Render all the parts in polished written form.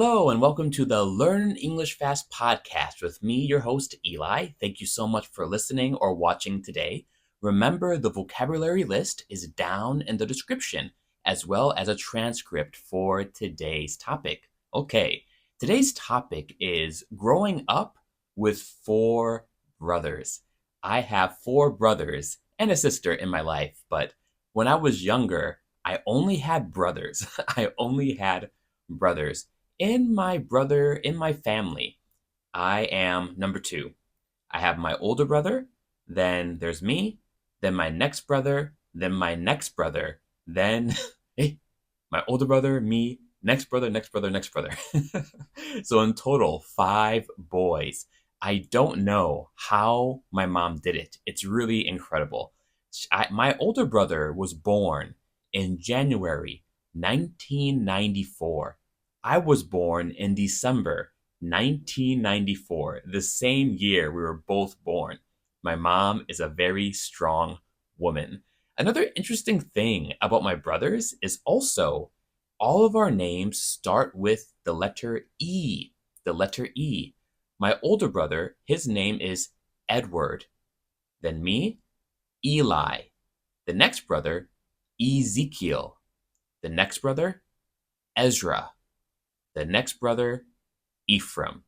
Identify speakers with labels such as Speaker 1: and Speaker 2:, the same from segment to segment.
Speaker 1: Hello, and welcome to the Learn English Fast podcast with me, your host, Eli. Thank you so much for listening or watching today. Remember, the vocabulary list is down in the description, as well as a transcript for today's topic. Okay, today's topic is growing up with four brothers. I have four brothers and a sister in my life, but when I was younger, I only had brothers. I only had brothers. In my family, I am number two. I have my older brother, then there's me, then my next brother, then my next brother, then my older brother, me, next brother, next brother, next brother. So in total, five boys. I don't know how my mom did it. It's really incredible. My older brother was born in January 1994. I was born in December 1994, the same year we were both born. My mom is a very strong woman. Another interesting thing about my brothers is also all of our names start with the letter E. The letter E. My older brother, his name is Edward. Then me, Eli. The next brother, Ezekiel. The next brother, Ezra. The next brother, Ephraim.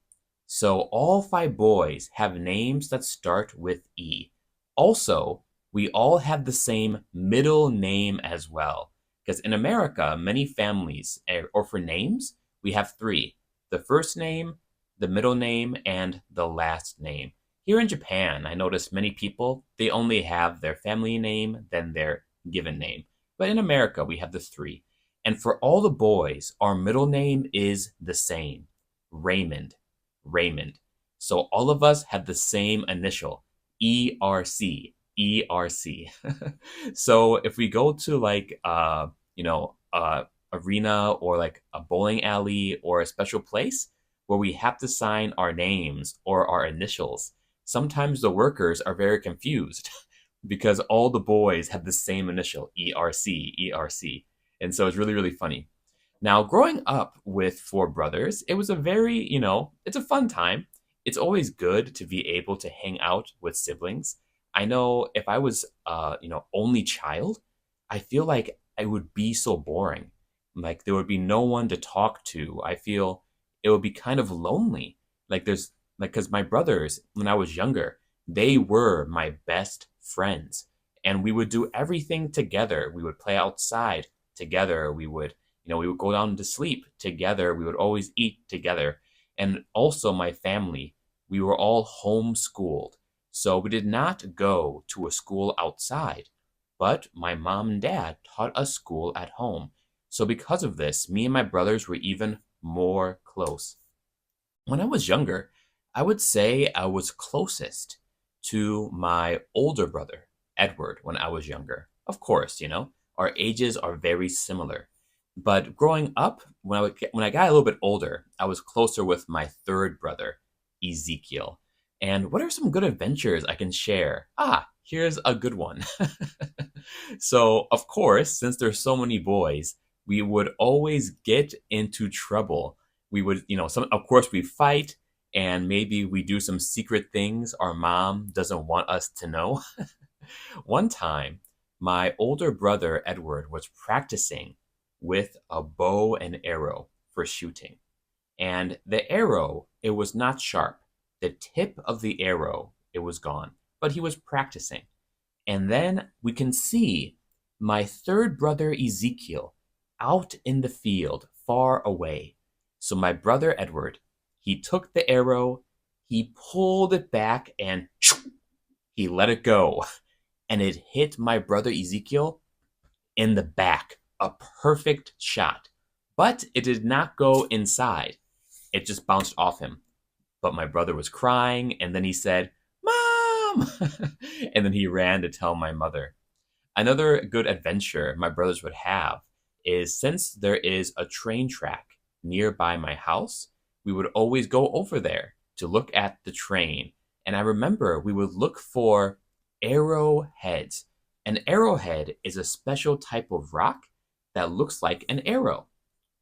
Speaker 1: So all five boys have names that start with E. Also, we all have the same middle name as well. Because in America, many families, or for names, we have three. The first name, the middle name, and the last name. Here in Japan, I notice many people, they only have their family name, then their given name. But in America, we have the three. And for all the boys, our middle name is the same. Raymond. Raymond. So all of us have the same initial. ERC. ERC. So if we go to arena or like a bowling alley or a special place where we have to sign our names or our initials, sometimes the workers are very confused because all the boys have the same initial, ERC, ERC. And so it's really, really funny. Now, growing up with four brothers, it was a very, it's a fun time. It's always good to be able to hang out with siblings. I know if I was, only child, I feel like it would be so boring. Like there would be no one to talk to. I feel it would be kind of lonely. Because my brothers, when I was younger, they were my best friends. And we would do everything together. We would play outside together. We would go down to sleep together. We would always eat together. And also my family, we were all homeschooled. So we did not go to a school outside, but my mom and dad taught us school at home. So because of this, me and my brothers were even more close. When I was younger, I would say I was closest to my older brother, Edward, when I was younger. Of course, our ages are very similar. But growing up, when I got a little bit older, I was closer with my third brother, Ezekiel. And what are some good adventures I can share? Here's a good one. So, of course, since there's so many boys, we would always get into trouble. We would, of course, we fight and maybe we do some secret things our mom doesn't want us to know. One time, my older brother, Edward, was practicing with a bow and arrow for shooting. And the arrow, it was not sharp. The tip of the arrow, it was gone. But he was practicing. And then we can see my third brother, Ezekiel, out in the field, far away. So my brother, Edward, he took the arrow, he pulled it back, and he let it go. And it hit my brother, Ezekiel, in the back. A perfect shot. But it did not go inside. It just bounced off him. But my brother was crying, and then he said, "Mom!" And then he ran to tell my mother. Another good adventure my brothers would have is since there is a train track nearby my house, we would always go over there to look at the train. And I remember we would look for arrowheads. An arrowhead is a special type of rock that looks like an arrow,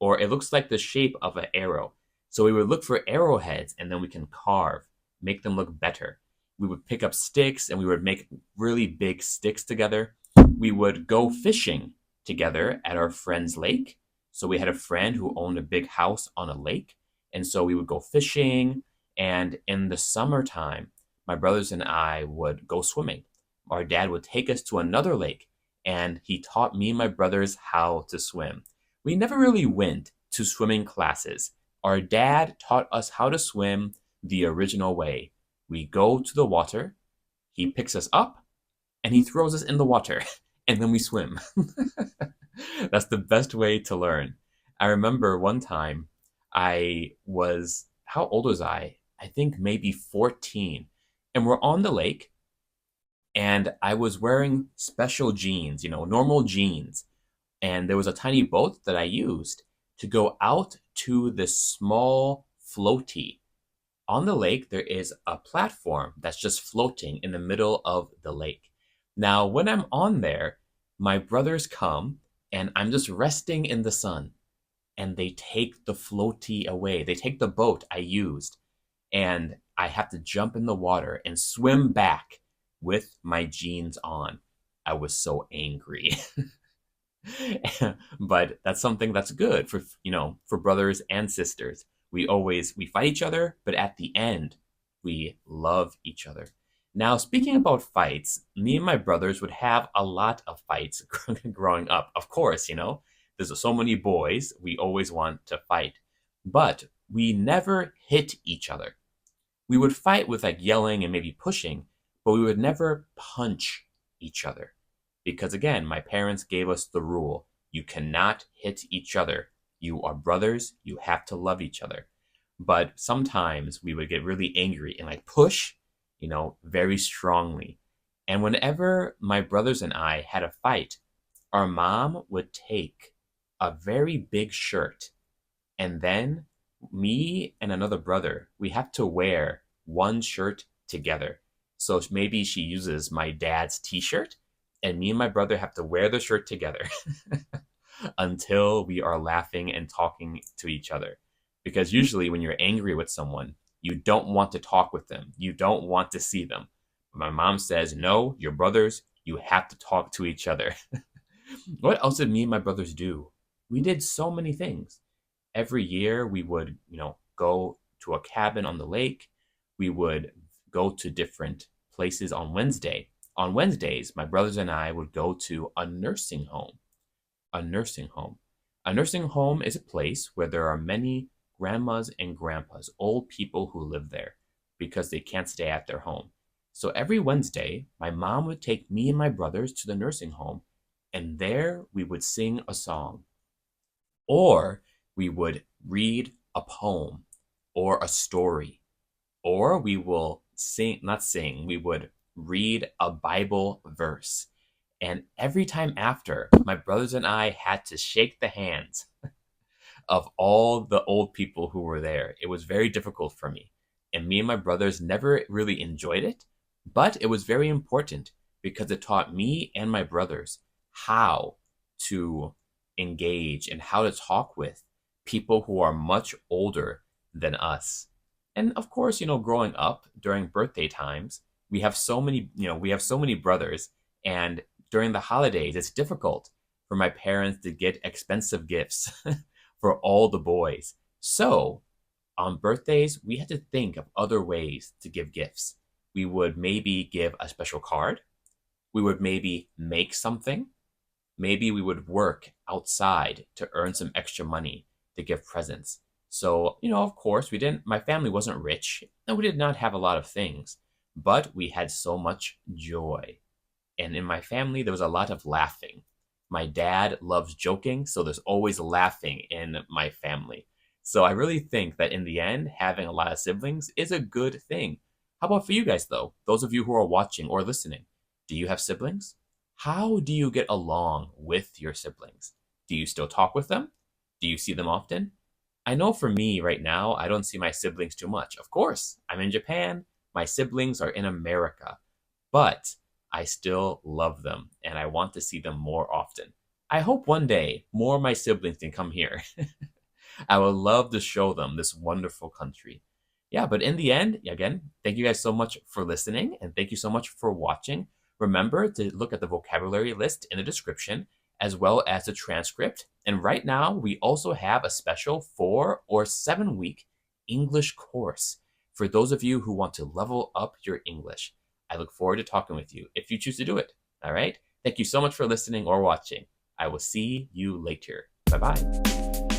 Speaker 1: or it looks like the shape of an arrow. So we would look for arrowheads and then we can carve, make them look better. We would pick up sticks and we would make really big sticks together. We would go fishing together at our friend's lake. So we had a friend who owned a big house on a lake. And so we would go fishing. And in the summertime, my brothers and I would go swimming. Our dad would take us to another lake and he taught me and my brothers how to swim. We never really went to swimming classes. Our dad taught us how to swim the original way. We go to the water, he picks us up, and he throws us in the water, and then we swim. That's the best way to learn. I remember one time how old was I? I think maybe 14. And we're on the lake, and I was wearing special jeans, normal jeans. And there was a tiny boat that I used to go out to this small floaty. On the lake, there is a platform that's just floating in the middle of the lake. Now, when I'm on there, my brothers come and I'm just resting in the sun and they take the floaty away. They take the boat I used and I have to jump in the water and swim back with my jeans on. I was so angry. But that's something that's good for brothers and sisters. We fight each other, but at the end we love each other. Now, speaking about fights, me and my brothers would have a lot of fights growing up. Of course, there's so many boys, we always want to fight, but we never hit each other. We would fight with like yelling and maybe pushing, but we would never punch each other. Because again, my parents gave us the rule, you cannot hit each other. You are brothers, you have to love each other. But sometimes we would get really angry and like push, very strongly. And whenever my brothers and I had a fight, our mom would take a very big shirt and then me and another brother, we have to wear one shirt together. So maybe she uses my dad's t-shirt and me and my brother have to wear the shirt together until we are laughing and talking to each other. Because usually when you're angry with someone, you don't want to talk with them. You don't want to see them. But my mom says, no, you're brothers. You have to talk to each other. What else did me and my brothers do? We did so many things. Every year we would, go to a cabin on the lake. We would go to different places on Wednesday. On Wednesdays, my brothers and I would go to a nursing home. A nursing home. A nursing home is a place where there are many grandmas and grandpas, old people who live there because they can't stay at their home. So every Wednesday, my mom would take me and my brothers to the nursing home, and there we would sing a song. Or we would read a poem or a story. Or we will we would read a Bible verse. And every time after, my brothers and I had to shake the hands of all the old people who were there. It was very difficult for me. And me and my brothers never really enjoyed it, but it was very important because it taught me and my brothers how to engage and how to talk with people who are much older than us. And of course, growing up during birthday times, we have so many brothers, and during the holidays, it's difficult for my parents to get expensive gifts for all the boys. So on birthdays, we had to think of other ways to give gifts. We would maybe give a special card. We would maybe make something. Maybe we would work outside to earn some extra money to give presents. So, of course, my family wasn't rich and we did not have a lot of things, but we had so much joy. And in my family, there was a lot of laughing. My dad loves joking, so there's always laughing in my family. So I really think that in the end, having a lot of siblings is a good thing. How about for you guys, though? Those of you who are watching or listening, do you have siblings? How do you get along with your siblings? Do you still talk with them? Do you see them often? I know for me right now, I don't see my siblings too much. Of course, I'm in Japan. My siblings are in America. But I still love them and I want to see them more often. I hope one day more of my siblings can come here. I would love to show them this wonderful country. Yeah, but in the end, again, thank you guys so much for listening and thank you so much for watching. Remember to look at the vocabulary list in the description as well as the transcript. And right now, we also have a special 4 or 7 week English course for those of you who want to level up your English. I look forward to talking with you if you choose to do it. All right? Thank you so much for listening or watching. I will see you later. Bye bye.